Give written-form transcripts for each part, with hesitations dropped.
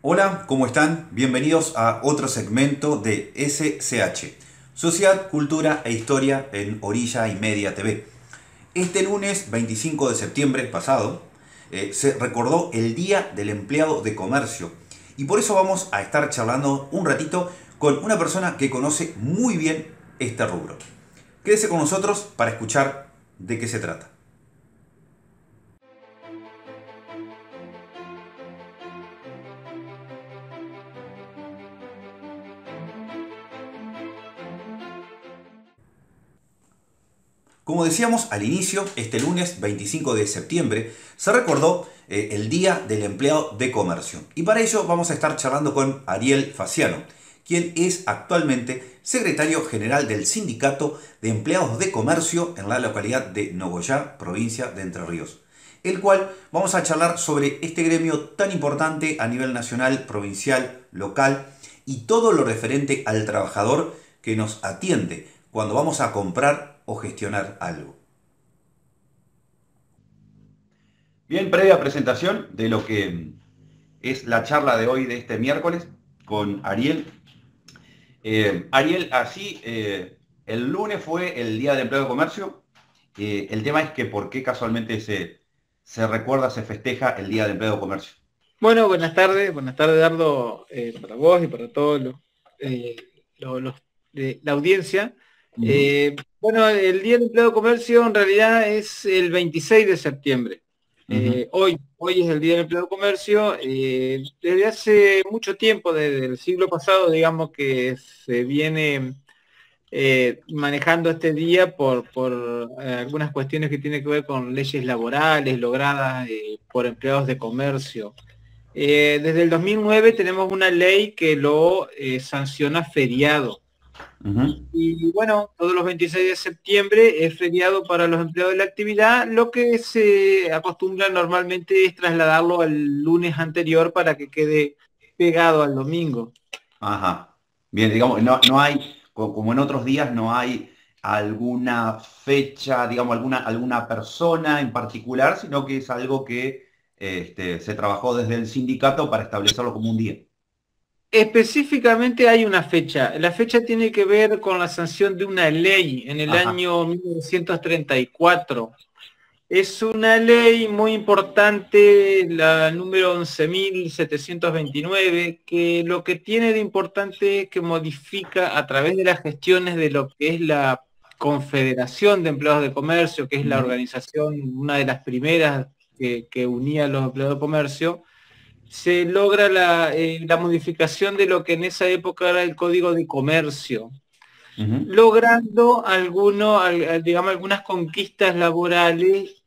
Hola, ¿cómo están? Bienvenidos a otro segmento de SCH, Sociedad, Cultura e Historia en Orilla y Media TV. Este lunes 25 de septiembre pasado se recordó el Día del Empleado de Comercio y por eso vamos a estar charlando un ratito con una persona que conoce muy bien este rubro. Quédese con nosotros para escuchar de qué se trata. Como decíamos al inicio, este lunes 25 de septiembre se recordó el Día del Empleado de Comercio. Y para ello vamos a estar charlando con Ariel Faciano, quien es actualmente secretario general del Sindicato de Empleados de Comercio en la localidad de Nogoyá, provincia de Entre Ríos. El cual vamos a charlar sobre este gremio tan importante a nivel nacional, provincial, local y todo lo referente al trabajador que nos atiende cuando vamos a comprar o gestionar algo. Bien, previa presentación de lo que es la charla de hoy de este miércoles con Ariel. Ariel, así, el lunes fue el Día del Empleo de Comercio. El tema es que por qué casualmente se recuerda, se festeja el Día del Empleo de Comercio. Bueno, buenas tardes, Dardo, para vos y para todos eh, los de la audiencia. Ujú. Bueno, el Día del Empleado de Comercio en realidad es el 26 de septiembre. Ujú. Hoy es el Día del Empleado de Comercio. Desde hace mucho tiempo, desde el siglo pasado, digamos que se viene manejando este día por algunas cuestiones que tienen que ver con leyes laborales logradas por empleados de comercio. Desde el 2009 tenemos una ley que lo sanciona feriado. Ujú. Y bueno, todos los 26 de septiembre es feriado para los empleados de la actividad. Lo que se acostumbra normalmente es trasladarlo al lunes anterior para que quede pegado al domingo. Ajá. Bien, digamos, no hay, como en otros días, no hay alguna fecha, digamos, alguna persona en particular, sino que es algo que se trabajó desde el sindicato para establecerlo como un día. Específicamente hay una fecha. La fecha tiene que ver con la sanción de una ley en el Ajá. año 1934. Es una ley muy importante, la número 11.729, que lo que tiene de importante es que modifica a través de las gestiones de lo que es la Confederación de Empleados de Comercio, que es la Ujú. organización, una de las primeras que unía a los empleados de comercio. Se logra la modificación de lo que en esa época era el Código de Comercio, Ujú. logrando digamos, algunas conquistas laborales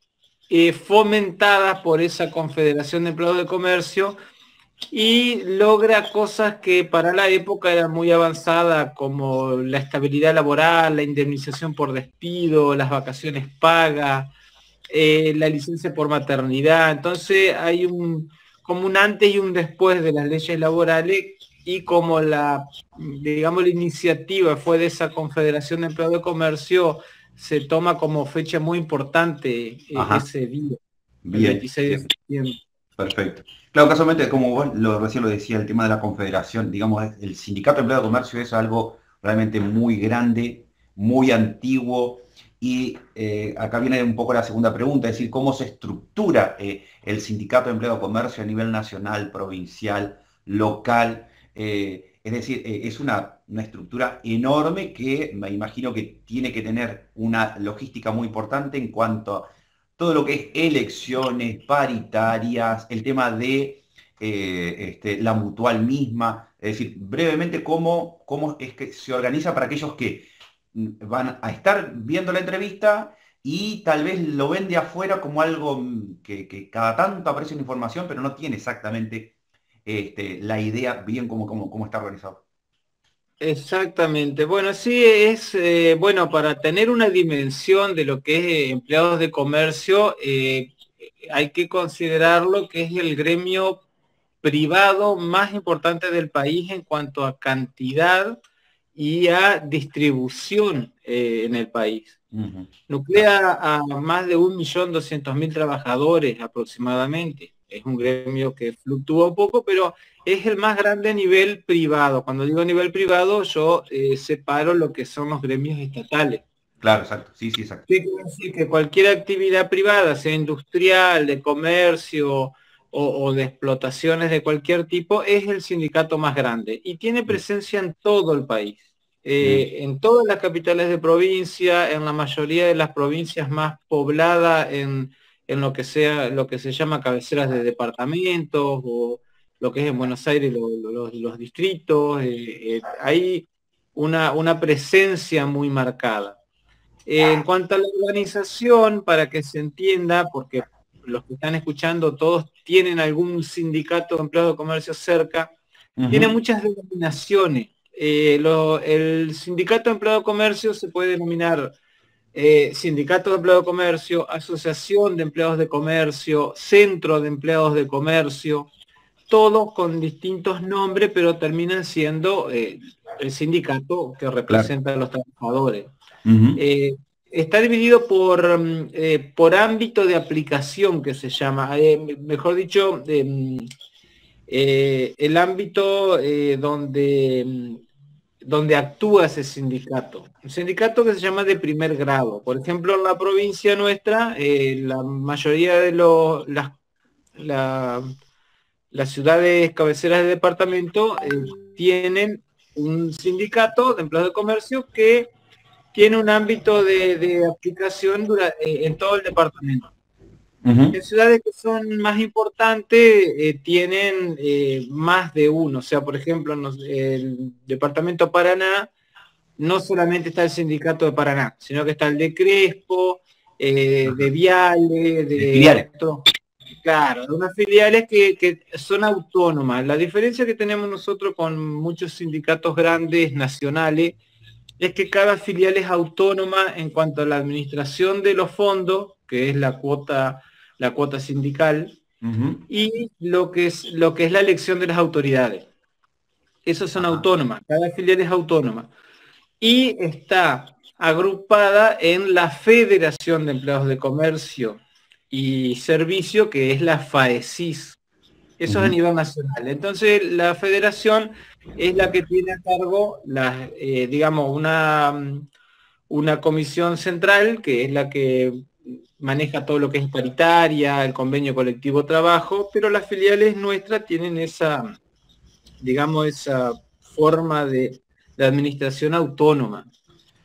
fomentadas por esa Confederación de Empleados de Comercio, y logra cosas que para la época eran muy avanzadas, como la estabilidad laboral, la indemnización por despido, las vacaciones pagas, la licencia por maternidad. Entonces hay como un antes y un después de las leyes laborales, y como digamos, la iniciativa fue de esa Confederación de Empleados de Comercio, se toma como fecha muy importante Ajá. ese día, el Bien, 26 de bien. septiembre. Perfecto. Claro, casualmente, como vos recién lo decía, el tema de la confederación, digamos, el sindicato de empleados de comercio es algo realmente muy grande, muy antiguo, y acá viene un poco la segunda pregunta, es decir, cómo se estructura el sindicato de empleados de comercio a nivel nacional, provincial, local. Es decir, es una estructura enorme que me imagino que tiene que tener una logística muy importante en cuanto todo lo que es elecciones, paritarias, el tema de la mutual misma, es decir, brevemente cómo es que se organiza para aquellos que van a estar viendo la entrevista y tal vez lo ven de afuera como algo que cada tanto aparece una información, pero no tiene exactamente la idea bien cómo está organizado. Exactamente. Bueno, sí es, bueno, para tener una dimensión de lo que es empleados de comercio, hay que considerarlo que es el gremio privado más importante del país en cuanto a cantidad y a distribución en el país. Ujú. Claro. Nuclea a más de 1.200.000 trabajadores aproximadamente. es un gremio que fluctúa un poco, pero es el más grande a nivel privado. Cuando digo a nivel privado, yo separo lo que son los gremios estatales. Claro, exacto. Sí, sí, exacto. ¿Qué quiere decir? Que cualquier actividad privada, sea industrial, de comercio o de explotaciones de cualquier tipo, es el sindicato más grande y tiene Mm, presencia en todo el país. mm, En todas las capitales de provincia, en la mayoría de las provincias más pobladas, en lo que sea, lo que se llama cabeceras de departamentos, o lo que es en Buenos Aires, los distritos, hay una presencia muy marcada. En cuanto a la organización, para que se entienda, porque los que están escuchando todos tienen algún sindicato de empleados de comercio cerca, tiene ujú. muchas denominaciones. El sindicato de empleados de comercio se puede denominar sindicato de empleados de comercio, asociación de empleados de comercio, centro de empleados de comercio, todos con distintos nombres, pero terminan siendo el sindicato que Claro. representa a los trabajadores. Ujú. Eh, Está dividido por ámbito de aplicación, que se llama, mejor dicho, el ámbito donde actúa ese sindicato. Un sindicato que se llama de primer grado. Por ejemplo, en la provincia nuestra, la mayoría de la- las ciudades cabeceras de departamento tienen un sindicato de empleados de comercio que tiene un ámbito de aplicación en todo el departamento. Ujú. En ciudades que son más importantes tienen más de uno. O sea, por ejemplo, el departamento Paraná no solamente está el sindicato de Paraná, sino que está el de Crespo, de Ajá. Viale, De de filiales. otros. Claro, de unas filiales que son autónomas. La diferencia que tenemos nosotros con muchos sindicatos grandes nacionales es que cada filial es autónoma en cuanto a la administración de los fondos, que es la cuota sindical, Ujú. y lo que es la elección de las autoridades. Esos son Ajá. autónomas, cada filial es autónoma. Y está agrupada en la Federación de Empleados de Comercio y Servicio, que es la FAESIS. Eso es a Ujú. nivel nacional. Entonces, la federación es la que tiene a cargo, digamos, una comisión central, que es la que maneja todo lo que es paritaria, el convenio colectivo trabajo, pero las filiales nuestras tienen esa, digamos, esa forma de administración autónoma.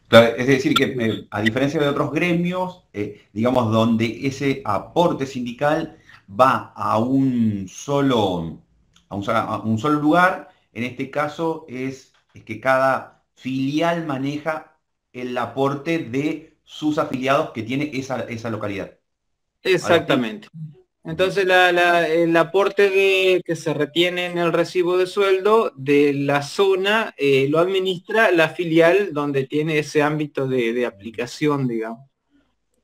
Claro, es decir, que a diferencia de otros gremios, digamos, donde ese aporte sindical va a un solo lugar, en este caso es que cada filial maneja el aporte de sus afiliados que tiene esa localidad. ¿Algo así? Exactamente. Ujú. Entonces, el aporte que se retiene en el recibo de sueldo de la zona lo administra la filial donde tiene ese ámbito de aplicación, digamos.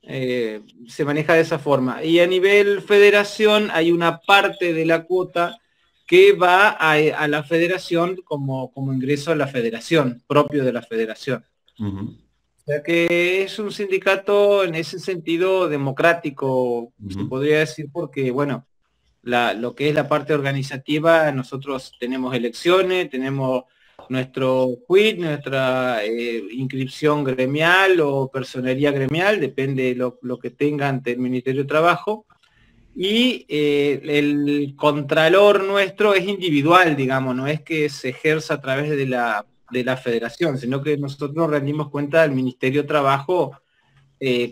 Se maneja de esa forma. Y a nivel federación hay una parte de la cuota que va a la federación como ingreso a la federación, propio de la federación. Ujú. O sea que es un sindicato en ese sentido democrático, se Ujú. podría decir, porque, bueno, lo que es la parte organizativa, nosotros tenemos elecciones, tenemos nuestro quit, nuestra inscripción gremial o personería gremial, depende de lo que tenga ante el Ministerio de Trabajo, y el contralor nuestro es individual, digamos, no es que se ejerza a través de la federación, sino que nosotros rendimos cuenta del Ministerio de Trabajo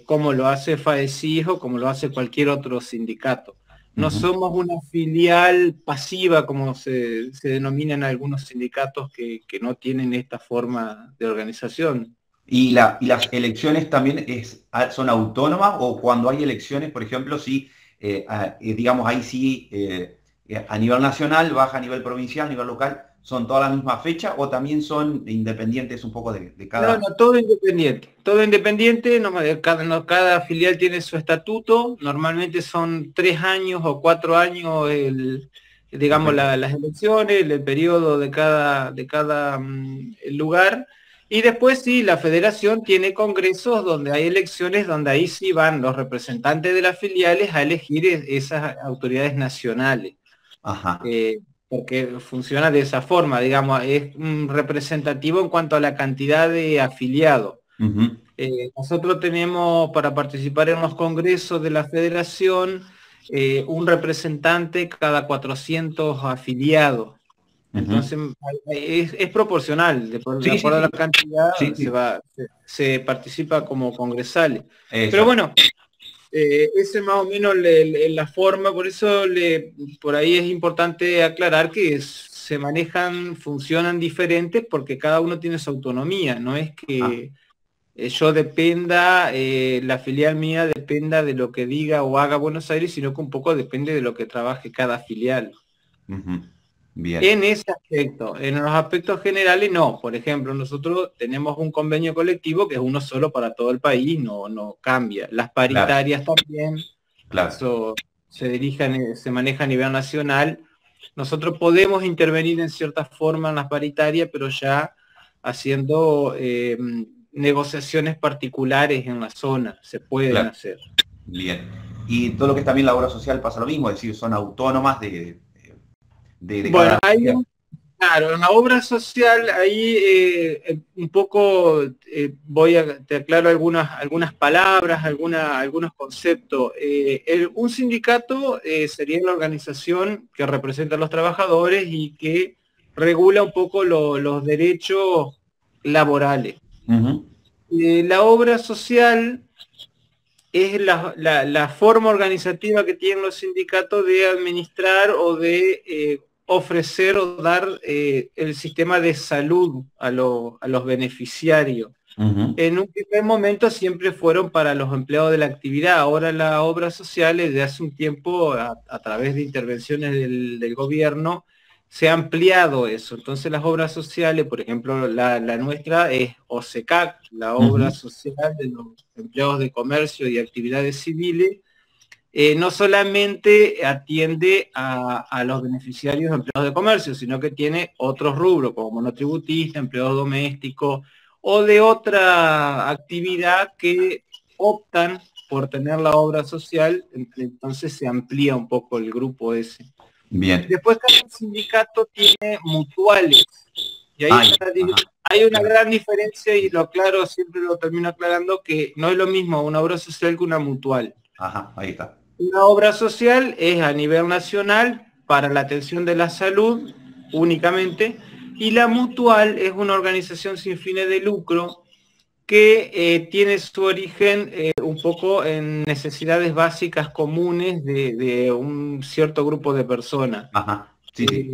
como lo hace FAESIS o como lo hace cualquier otro sindicato. No Ujú. somos una filial pasiva como se denominan algunos sindicatos que no tienen esta forma de organización. Y las elecciones también son autónomas o cuando hay elecciones, por ejemplo, si, digamos, ahí sí, a nivel nacional, baja a nivel provincial, a nivel local, son toda la misma fecha o también son independientes un poco de No, cada... no, todo independiente. Todo independiente, cada filial tiene su estatuto, normalmente son 3 años o 4 años digamos, Perfecto. las elecciones, el periodo de cada lugar, Y después sí, la federación tiene congresos donde hay elecciones, donde ahí sí van los representantes de las filiales a elegir esas autoridades nacionales. Ajá. Porque funciona de esa forma, digamos, es representativo en cuanto a la cantidad de afiliados. Ujú, Nosotros tenemos para participar en los congresos de la federación un representante cada 400 afiliados. ujú. Entonces es proporcional, de Sí, sí, acuerdo a la sí. cantidad Sí, sí. se participa como congresales. Pero Exacto. bueno, ese es más o menos la forma, por eso por ahí es importante aclarar que se manejan, funcionan diferentes porque cada uno tiene su autonomía, no es Ah, que yo dependa, la filial mía dependa de lo que diga o haga Buenos Aires, sino que un poco depende de lo que trabaje cada filial. ujú. Bien. En ese aspecto, en los aspectos generales no. Por ejemplo, nosotros tenemos un convenio colectivo que es uno solo para todo el país, no cambia. Las Claro, paritarias también, claro. eso se maneja a nivel nacional. Nosotros podemos intervenir en cierta forma en las paritarias, pero ya haciendo negociaciones particulares en la zona, se pueden Claro. hacer. Bien. Y todo lo que es también la obra social pasa lo mismo, es decir, son autónomas de Bueno, cada hay filial. claro, en la obra social ahí un poco te aclaro algunas palabras, algunos conceptos. Un sindicato sería la organización que representa a los trabajadores y que regula un poco los derechos laborales. Ujú, La obra social es la forma organizativa que tienen los sindicatos de administrar o de ofrecer o dar el sistema de salud a los beneficiarios. ujú. En un primer momento siempre fueron para los empleados de la actividad, ahora la obra social desde hace un tiempo a través de intervenciones del gobierno se ha ampliado eso. Entonces las obras sociales, por ejemplo, la nuestra es OSECAC, la obra Ujú. social de los empleados de comercio y actividades civiles, no solamente atiende a los beneficiarios empleados de comercio, sino que tiene otros rubros como monotributista, empleados domésticos o de otra actividad que optan por tener la obra social, entonces se amplía un poco el grupo ese. Bien. Después cada sindicato tiene mutuales y ahí Ay, ajá, hay una claro. gran diferencia y lo aclaro, siempre lo termino aclarando que no es lo mismo una obra social que una mutual. Ajá, ahí está. Una obra social es a nivel nacional para la atención de la salud únicamente y la mutual es una organización sin fines de lucro que tiene su origen un poco en necesidades básicas comunes de un cierto grupo de personas. Ajá. Sí, sí,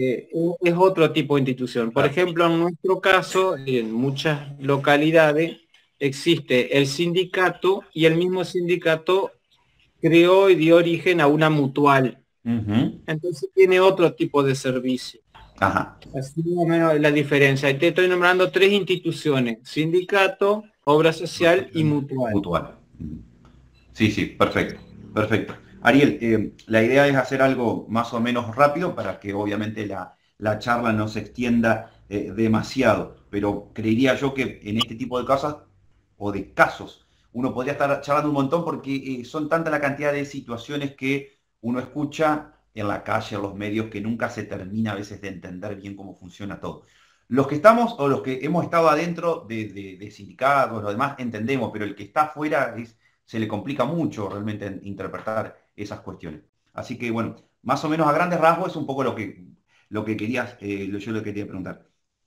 Es otro tipo de institución. Por claro. ejemplo, en nuestro caso, en muchas localidades existe el sindicato y el mismo sindicato creó y dio origen a una mutual. Ujú. Entonces tiene otro tipo de servicio. Ajá. Así más o menos la diferencia. Y te estoy nombrando tres instituciones: sindicato, obra social y mutual. Mutual. Ujú. Sí, sí, perfecto, perfecto. Ariel, la idea es hacer algo más o menos rápido para que obviamente la charla no se extienda demasiado, pero creería yo que en este tipo de cosas o de casos uno podría estar charlando un montón porque son tanta la cantidad de situaciones que uno escucha en la calle, en los medios, que nunca se termina a veces de entender bien cómo funciona todo. Los que estamos o los que hemos estado adentro de sindicatos, lo demás, entendemos, pero el que está afuera se le complica mucho realmente interpretar esas cuestiones. Así que bueno, más o menos a grandes rasgos es un poco lo que querías, yo le quería preguntar.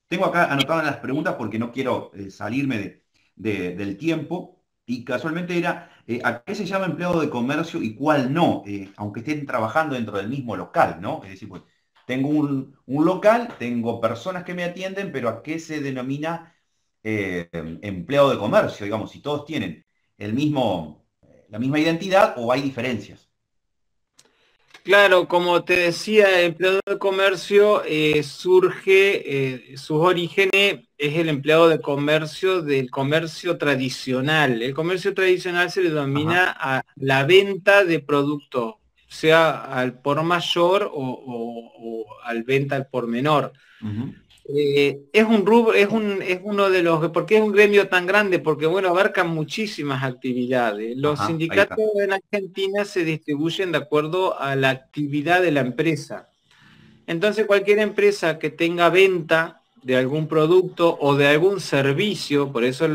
Tengo acá anotadas las preguntas porque no quiero salirme del tiempo y casualmente era, ¿a qué se llama empleado de comercio y cuál no? Aunque estén trabajando dentro del mismo local, ¿no? Es decir, pues tengo un local, tengo personas que me atienden, pero ¿a qué se denomina empleado de comercio? Digamos, si todos tienen la misma identidad o hay diferencias. Claro, como te decía, el empleado de comercio sus orígenes es el empleado de comercio del comercio tradicional. El comercio tradicional se le Ajá. denomina a la venta de productos, sea al por mayor o al venta al por menor. Ujú. Es un rubro, es uno de los, ¿por qué es un gremio tan grande? Porque bueno, abarca muchísimas actividades. Los Ajá, ahí sindicatos está. en Argentina se distribuyen de acuerdo a la actividad de la empresa. Entonces cualquier empresa que tenga venta de algún producto o de algún servicio, por eso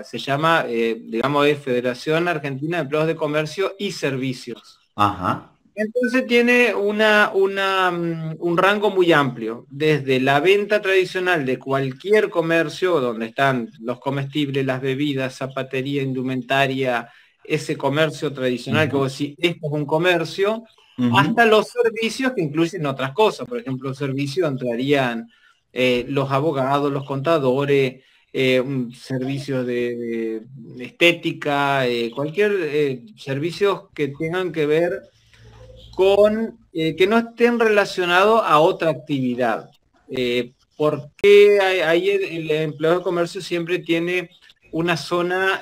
se llama, digamos, es Federación Argentina de Empleados de Comercio y Servicios. Ajá. Entonces tiene un rango muy amplio, desde la venta tradicional de cualquier comercio, donde están los comestibles, las bebidas, zapatería, indumentaria, ese comercio tradicional que Ujú, vos decís, esto es un comercio, ujú, hasta los servicios que incluyen otras cosas. Por ejemplo, los servicios entrarían los abogados, los contadores, servicios de estética, cualquier servicios que tengan que ver con que no estén relacionados a otra actividad. Porque ahí el empleado de comercio siempre tiene una zona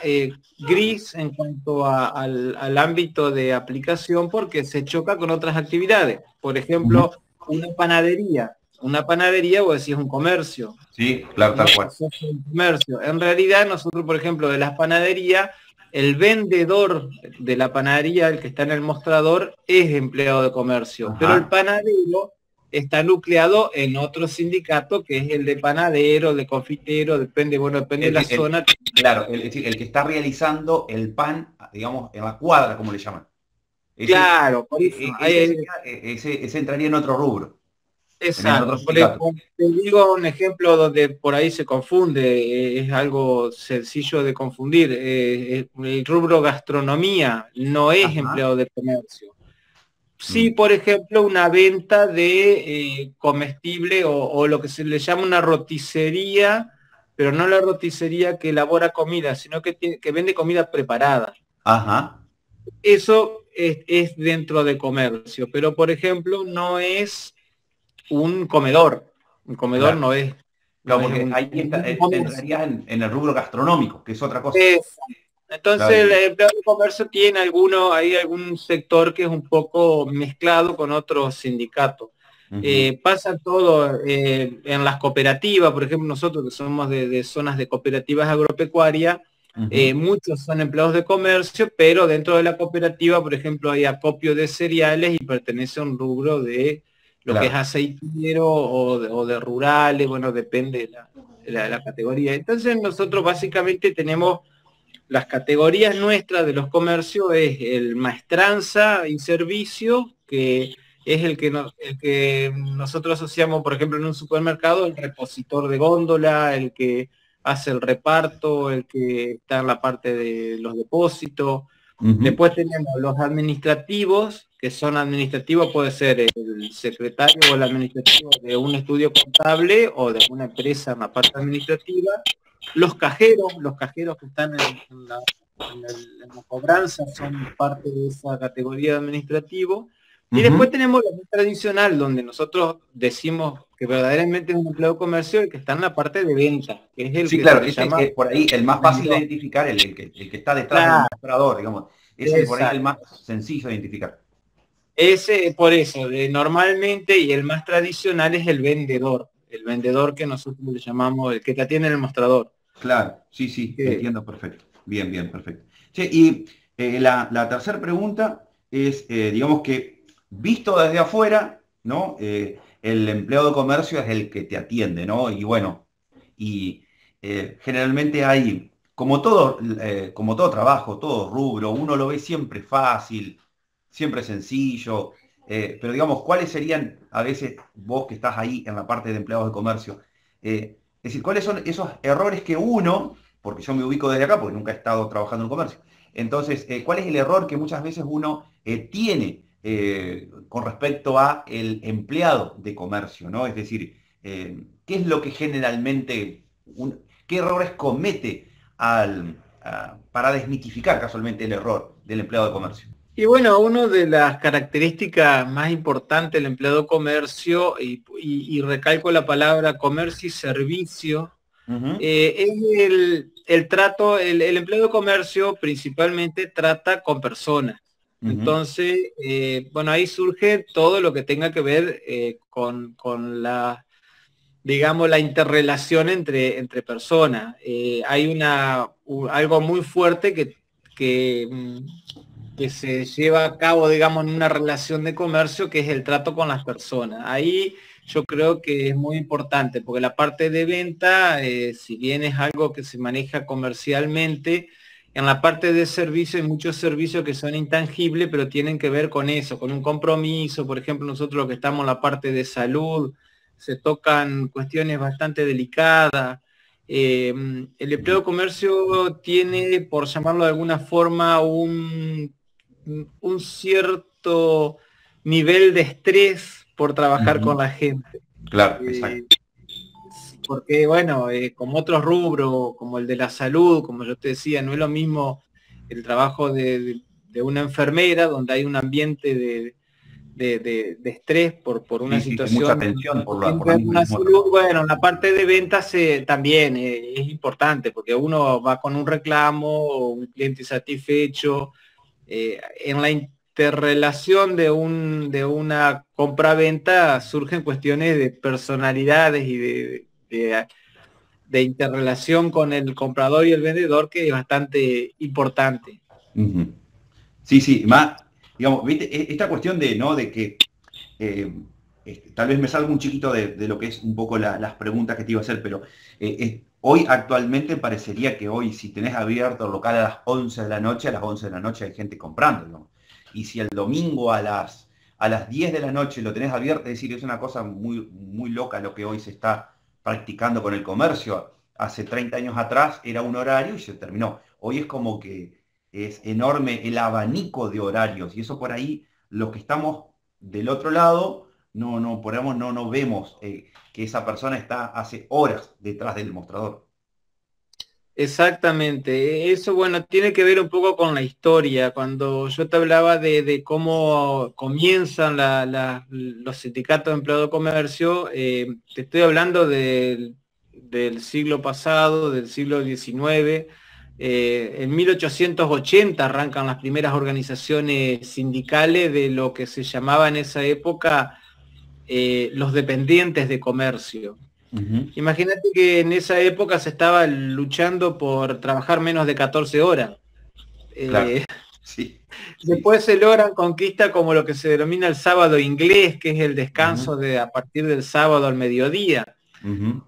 gris en cuanto al ámbito de aplicación porque se choca con otras actividades. Por ujú. ejemplo, una panadería. Una panadería, vos decís, un comercio. Sí, claro, No tal cual. asocia un comercio. En realidad, nosotros, por ejemplo, de las panaderías, el vendedor de la panadería, el que está en el mostrador, es empleado de comercio, pero el Ajá. panadero está nucleado en otro sindicato que es el de panadero, de confitero, depende, bueno, depende de la zona. Claro, es decir, el que está realizando el pan, digamos, en la cuadra, como le llaman. Ese, Claro, por eso. ese, ese entraría en otro rubro, en otro Exacto. sindicato. Te digo un ejemplo donde por ahí se confunde, es algo sencillo de confundir. El rubro gastronomía no es Ajá. empleado de comercio. Sí, Mm. por ejemplo, una venta de comestible o lo que se le llama una roticería, pero no la roticería que elabora comida, sino que vende comida preparada. Ajá. Eso es dentro de comercio, pero por ejemplo no es un comedor. Un comedor Claro. no es, no Claro, es porque ahí está, un comercio. entrarías en el rubro gastronómico, que es otra cosa. Es- Claro, entonces el empleado de comercio tiene hay algún sector que es un poco mezclado con otros sindicatos. ujú, Pasa todo en las cooperativas, por ejemplo, nosotros que somos de zonas de cooperativas agropecuarias, ujú, muchos son empleados de comercio, pero dentro de la cooperativa, por ejemplo, hay acopio de cereales y pertenece a un rubro de lo que es claro. aceitero o de rurales, bueno, depende de la categoría. Entonces nosotros básicamente tenemos las categorías nuestras de los comercios es el maestranza y servicio, que es el que nosotros asociamos, por ejemplo, en un supermercado, el repositor de góndola, el que hace el reparto, el que está en la parte de los depósitos. Ujú, Después tenemos los administrativos, que son administrativos, puede ser el secretario o el administrativo de un estudio contable o de una empresa en la parte administrativa. Los cajeros que están en la cobranza son parte de esa categoría de administrativo. Y después ujú. tenemos la más tradicional, donde nosotros decimos que verdaderamente es un empleado de comercio y que está en la parte de venta, que es el Sí, que se claro, le ese llama es por ahí el más fácil de vendedor. identificar, el que está detrás del Claro, mostrador, digamos. Ese es por ahí el exacto. más sencillo de identificar. Ese, por eso, normalmente y el más tradicional es el vendedor que nosotros le llamamos, el que te atiende en el mostrador. Claro, sí, sí, te Que entiendo perfecto. Bien, bien, perfecto. Che, y la tercera pregunta es, digamos que visto desde afuera, ¿no? El empleado de comercio es el que te atiende, ¿no? Y bueno, y generalmente hay, como todo trabajo, todo rubro, uno lo ve siempre fácil, siempre sencillo, pero digamos, ¿cuáles serían, a veces, vos que estás ahí en la parte de empleados de comercio, es decir, ¿cuáles son esos errores que uno, porque yo me ubico desde acá, porque nunca he estado trabajando en comercio, entonces, ¿cuál es el error que muchas veces uno tiene con respecto a el empleado de comercio, ¿no? Es decir, ¿qué es lo que generalmente, qué errores comete para desmitificar casualmente el error del empleado de comercio? Y bueno, una de las características más importantes del empleado de comercio, y recalco la palabra comercio y servicio, Ujú, es el trato, el empleado de comercio principalmente trata con personas. ujú, Entonces, bueno, ahí surge todo lo que tenga que ver con digamos, la interrelación entre personas. Hay algo muy fuerte que se lleva a cabo, digamos, en una relación de comercio, que es el trato con las personas. Ahí yo creo que es muy importante, porque la parte de venta, si bien es algo que se maneja comercialmente, en la parte de servicio hay muchos servicios que son intangibles, pero tienen que ver con eso, con un compromiso. Por ejemplo, nosotros los que estamos en la parte de salud, se tocan cuestiones bastante delicadas. El empleo de comercio tiene, por llamarlo de alguna forma, un cierto nivel de estrés por trabajar con Ujú. la gente. Claro, Eh, exacto. Porque, bueno, como otros rubros, como el de la salud, como yo te decía, no es lo mismo el trabajo de una enfermera, donde hay un ambiente de estrés por una Sí, sí, hay mucha situación atención por la siempre misma una mismo salud. trabajo. Bueno, la parte de ventas también es importante, porque uno va con un reclamo, un cliente insatisfecho, en la interrelación de una compra-venta surgen cuestiones de personalidades y de interrelación con el comprador y el vendedor, que es bastante importante. Ujú. Sí, sí, más, digamos, viste, esta cuestión de, ¿no? De que eh, tal vez me salga un chiquito de lo que es un poco las preguntas que te iba a hacer, pero hoy actualmente parecería que hoy si tenés abierto el local a las 11 de la noche, a las 11 de la noche hay gente comprando, ¿no? Y si el domingo a las 10 de la noche lo tenés abierto, es decir, es una cosa muy, muy loca lo que hoy se está practicando con el comercio. Hace 30 años atrás era un horario y se terminó. Hoy es como que es enorme el abanico de horarios y eso por ahí, los que estamos del otro lado, no vemos que esa persona está hace horas detrás del mostrador. Exactamente, eso bueno, tiene que ver un poco con la historia. Cuando yo te hablaba de cómo comienzan los sindicatos de empleado de comercio, te estoy hablando del siglo pasado, del siglo XIX. En 1880 arrancan las primeras organizaciones sindicales de lo que se llamaba en esa época los dependientes de comercio. Ujú. Imagínate que en esa época se estaba luchando por trabajar menos de 14 horas. Claro, Eh, sí, sí, sí. Después se logran conquistas como lo que se denomina el sábado inglés, que es el Ujú, descanso a partir del sábado al mediodía. ujú,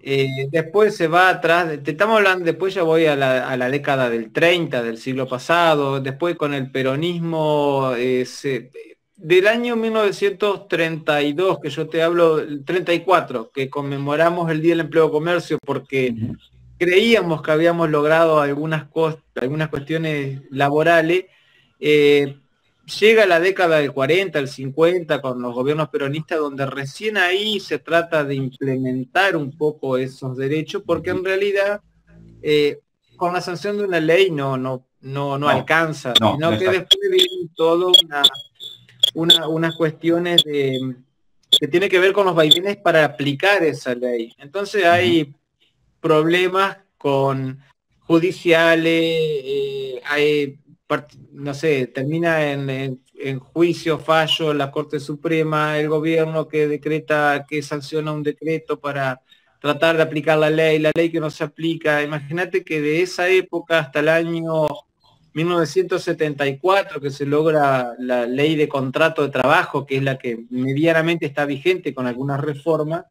Después se va atrás, te estamos hablando, después ya voy a la década del 30 del siglo pasado. Después con el peronismo, del año 1932, que yo te hablo, el 34, que conmemoramos el Día del Empleo y Comercio, porque ujú, creíamos que habíamos logrado algunas cuestiones laborales. eh, Llega la década del 40, el 50, con los gobiernos peronistas, donde recién ahí se trata de implementar un poco esos derechos, porque ujú. en realidad eh, con la sanción de una ley no No, alcanza, no, no sino que exacto. después vienen todo unas cuestiones que tiene que ver con los vaivenes para aplicar esa ley. Entonces Ujú, hay problemas con judiciales, no sé, termina en juicio, fallo, la Corte Suprema, el gobierno que decreta, que sanciona un decreto para tratar de aplicar la ley que no se aplica. Imagínate que de esa época hasta el año 1974, que se logra la ley de contrato de trabajo, que es la que medianamente está vigente con algunas reformas,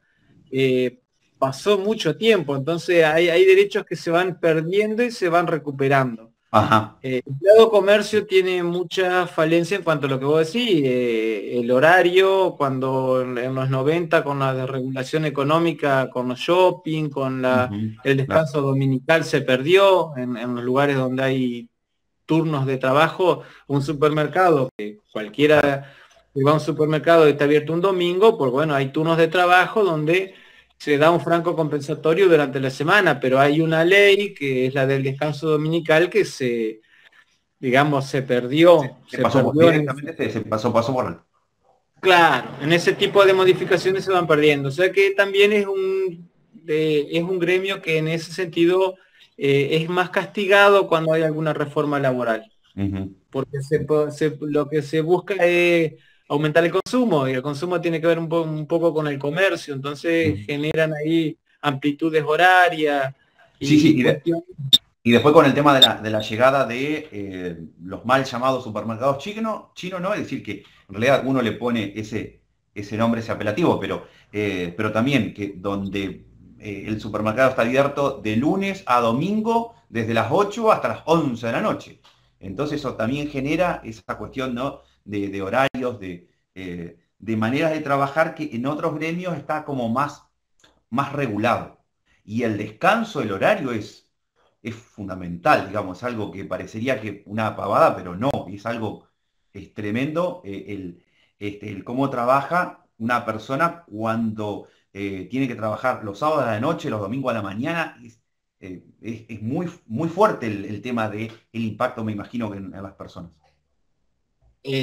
eh, pasó mucho tiempo. Entonces hay derechos que se van perdiendo y se van recuperando. ajá. El empleado comercio tiene mucha falencia en cuanto a lo que vos decís, el horario, cuando en los 90 con la desregulación económica, con los shopping, Ujú, el claro. descanso dominical se perdió en los lugares donde hay turnos de trabajo. Un supermercado, que cualquiera que va a un supermercado y está abierto un domingo, pues bueno, hay turnos de trabajo donde se da un franco compensatorio durante la semana, pero hay una ley que es la del descanso dominical que digamos, Se se pasó perdió directamente, se pasó por alto. claro, en ese tipo de modificaciones se van perdiendo. O sea que también es un gremio que en ese sentido es más castigado cuando hay alguna reforma laboral, Ujú. porque lo que se busca es aumentar el consumo, y el consumo tiene que ver un poco con el comercio, entonces Mm. generan ahí amplitudes horarias Sí, sí, y cuestiones. y después con el tema de la llegada de los mal llamados supermercados chino, ¿no? Es decir, que en realidad uno le pone ese nombre, ese apelativo, pero también que donde el supermercado está abierto de lunes a domingo, desde las 8 hasta las 11 de la noche. Entonces eso también genera esa cuestión, ¿no? De horarios, de maneras de trabajar que en otros gremios está como más regulado. Y el descanso, el horario es fundamental, digamos, es algo que parecería que una pavada, pero no, es algo, es tremendo el cómo trabaja una persona cuando tiene que trabajar los sábados a la noche, los domingos a la mañana. Es muy fuerte el tema del impacto, me imagino, que en las personas.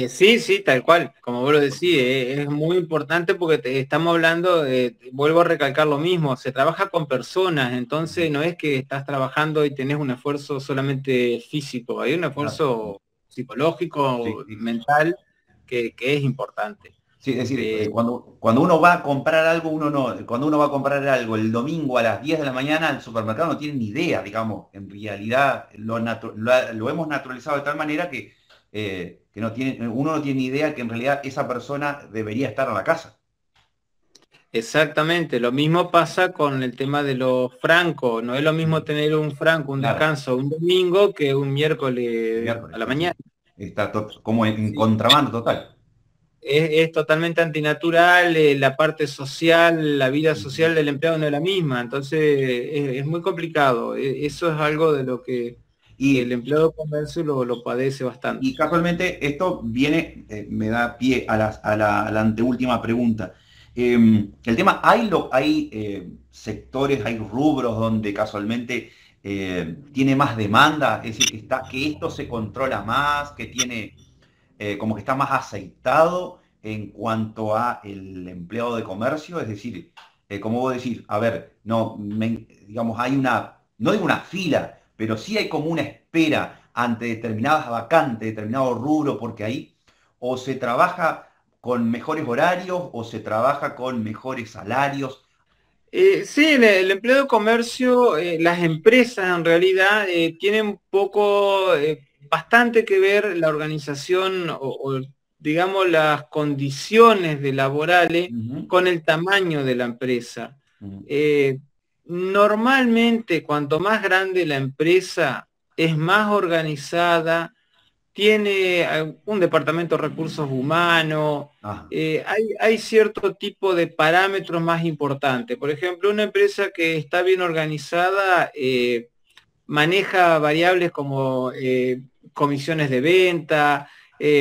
Sí, sí, tal cual, como vos lo decís, es muy importante porque estamos hablando, vuelvo a recalcar lo mismo, se trabaja con personas, entonces no es que estás trabajando y tenés un esfuerzo solamente físico, hay un Claro. esfuerzo Sí, psicológico, sí. mental, que es importante. Sí, es decir, Eh, cuando uno va a comprar algo, uno no, cuando uno va a comprar algo el domingo a las 10 de la mañana, el supermercado no tiene ni idea, digamos, en realidad lo hemos naturalizado de tal manera que uno no tiene ni idea que en realidad esa persona debería estar en la casa. Exactamente, lo mismo pasa con el tema de los francos, no es lo mismo tener un franco, un Claro, descanso un domingo que un miércoles miércoles, a la sí, sí. mañana. Está como en Sí. contrabando total. Es totalmente antinatural, la parte social, la vida Ujú. social del empleado no es la misma, entonces es muy complicado. Eso es algo de lo que el Y empleado de comercio lo padece bastante. Y casualmente esto viene, me da pie a la anteúltima pregunta. El tema, hay sectores, hay rubros donde casualmente tiene más demanda, es decir, que esto se controla más, que tiene como que está más aceitado en cuanto a el empleado de comercio, es decir, como vos decís, a ver, no, digamos, hay no digo una fila, pero sí hay como una espera ante determinadas vacantes, determinado rubro, porque ahí o se trabaja con mejores horarios o se trabaja con mejores salarios. Sí, el empleo de comercio, las empresas en realidad tienen un poco, bastante que ver la organización digamos las condiciones de laborales Ujú, con el tamaño de la empresa. ujú, Eh, Normalmente, cuanto más grande la empresa, es más organizada, tiene un departamento de recursos humanos, ah, hay cierto tipo de parámetros más importantes. Por ejemplo, una empresa que está bien organizada maneja variables como comisiones de venta,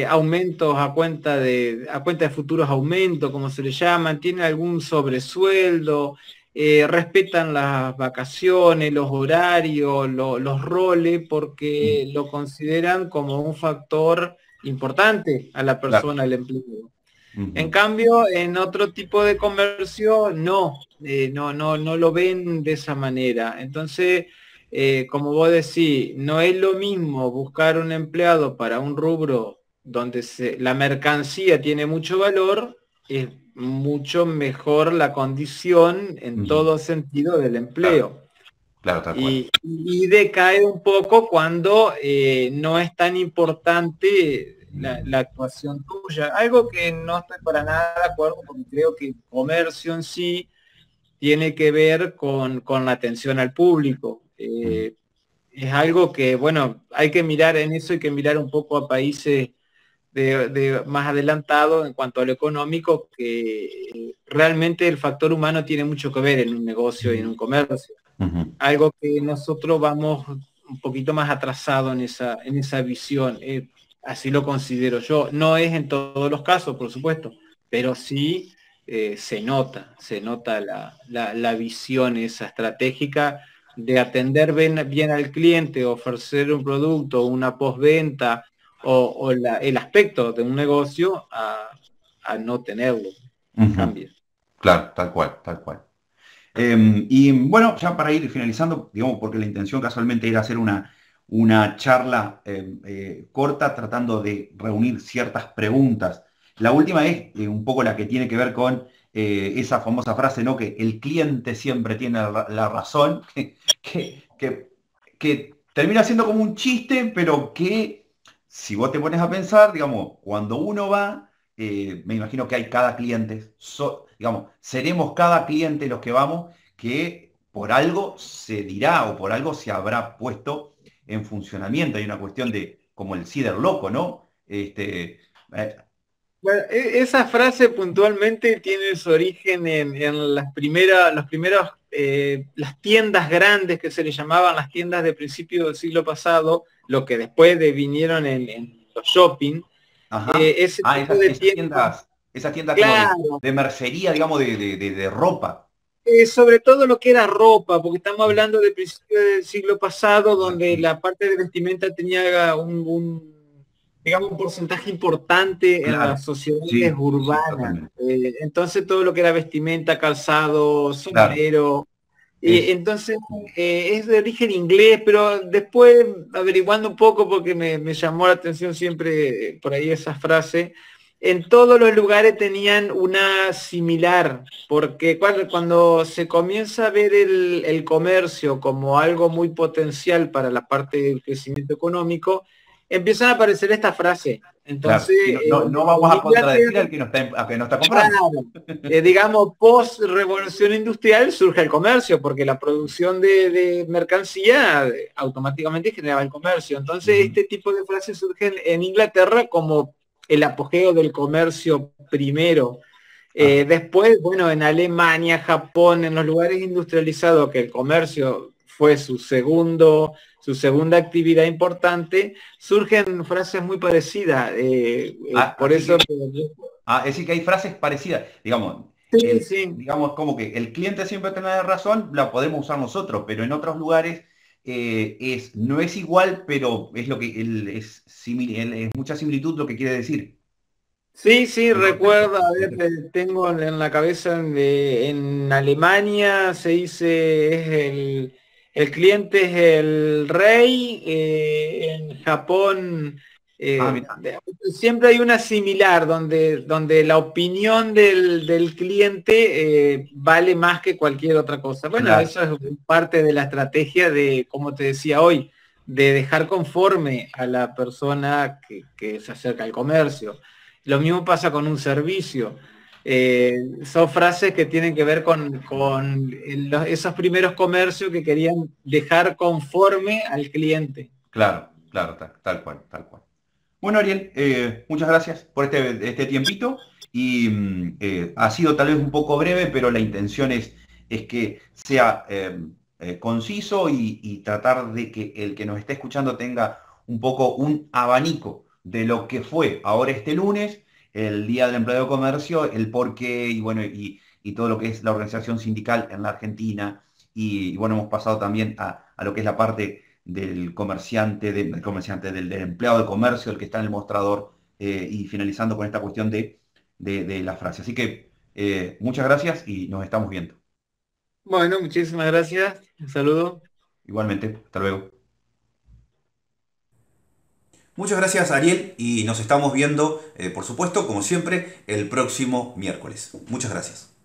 aumentos a cuenta de futuros aumentos, como se le llaman, tiene algún sobresueldo, respetan las vacaciones, los horarios, los roles, mm, porque lo consideran como un factor importante a la claro, persona, al empleo. En ujú, cambio, en otro tipo de comercio, no, no lo ven de esa manera. Entonces, como vos decís, no es lo mismo buscar un empleado para un rubro donde la mercancía tiene mucho valor, es mucho mejor la condición en ujú, todo sentido del claro, empleo. claro, tal cual. Y decae un poco cuando no es tan importante la actuación tuya. Algo que no estoy para nada de acuerdo porque creo que el comercio en sí tiene que ver con la atención al público. Ujú, Es algo que, bueno, hay que mirar en eso, hay que mirar un poco a países de más adelantados en cuanto a lo económico, que realmente el factor humano tiene mucho que ver en un negocio y en un comercio, ujú, algo que nosotros vamos un poquito más atrasados en esa visión. Así lo considero yo. No es en todos los casos, por supuesto, pero sí se nota la visión esa estratégica de atender bien al cliente, ofrecer un producto, una postventa el aspecto de un negocio a no tenerlo. ujú. Cambia. Claro, tal cual, tal cual. Y bueno, ya para ir finalizando, digamos, porque la intención casualmente era hacer una charla corta tratando de reunir ciertas preguntas La última es un poco la que tiene que ver con esa famosa frase, ¿no? Que el cliente siempre tiene la razón, que, que termina siendo como un chiste, pero que si vos te pones a pensar, digamos, cuando uno va, me imagino que hay cada cliente, digamos, seremos cada cliente los que vamos, que por algo se dirá o por algo se habrá puesto en funcionamiento. Hay una cuestión de, como el cider loco, ¿no? Eh, Bueno, esa frase puntualmente tiene su origen en los primeros, las tiendas grandes que se le llamaban las tiendas de principio del siglo pasado, lo que después vinieron en los shopping. Ajá. Ese Ah, tipo de tiendas, esas tiendas como claro, de mercería, digamos, de ropa. sobre todo lo que era ropa, porque estamos hablando de principios del siglo pasado, Ah, donde sí. la parte de vestimenta tenía digamos, un porcentaje importante en las Claro. sociedades Sí, sí, urbanas. totalmente. Entonces todo lo que era vestimenta, calzado, Claro. sombrero, y Es, entonces es de origen inglés, pero después averiguando un poco, porque me llamó la atención siempre por ahí esa frase, en todos los lugares tenían una similar, porque cuando se comienza a ver el comercio como algo muy potencial para la parte del crecimiento económico, empiezan a aparecer esta frase. claro. Entonces, Y no vamos en a contradecir Inglaterra, al que al que no está comprando. claro, digamos, post revolución industrial surge el comercio, porque la producción de mercancía automáticamente generaba el comercio. Entonces, Ujú. este tipo de frases surgen en Inglaterra como el apogeo del comercio primero. Ah, Después, bueno, en Alemania, Japón, en los lugares industrializados, que el comercio fue su segunda actividad importante, surgen frases muy parecidas. Por así eso, que, es decir, que hay frases parecidas. Digamos, sí, sí. digamos como que el cliente siempre tiene la razón, la podemos usar nosotros, pero en otros lugares no es igual, pero es lo que es mucha similitud lo que quiere decir. Sí, sí, El contexto. recuerdo, a El ver, contexto. tengo en la cabeza en Alemania se dice el cliente es el rey, en Japón Ah, mira. siempre hay una similar donde la opinión del cliente vale más que cualquier otra cosa. Bueno, Claro. eso es parte de la estrategia de, como te decía hoy, de dejar conforme a la persona que se acerca al comercio. Lo mismo pasa con un servicio. Son frases que tienen que ver con esos primeros comercios que querían dejar conforme al cliente. Claro, claro, tal cual, tal cual. Bueno, Ariel, muchas gracias por este tiempito y ha sido tal vez un poco breve, pero la intención es que sea conciso y tratar de que el que nos esté escuchando tenga un poco un abanico de lo que fue ahora este lunes, el Día del Empleado de Comercio, el porqué y bueno, y todo lo que es la organización sindical en la Argentina y bueno, hemos pasado también a lo que es la parte del comerciante, del empleado de comercio, el que está en el mostrador, y finalizando con esta cuestión de la frase. Así que muchas gracias y nos estamos viendo. Bueno, muchísimas gracias. Un saludo. Igualmente, hasta luego. Muchas gracias, Ariel, y nos estamos viendo, por supuesto, como siempre, el próximo miércoles. Muchas gracias.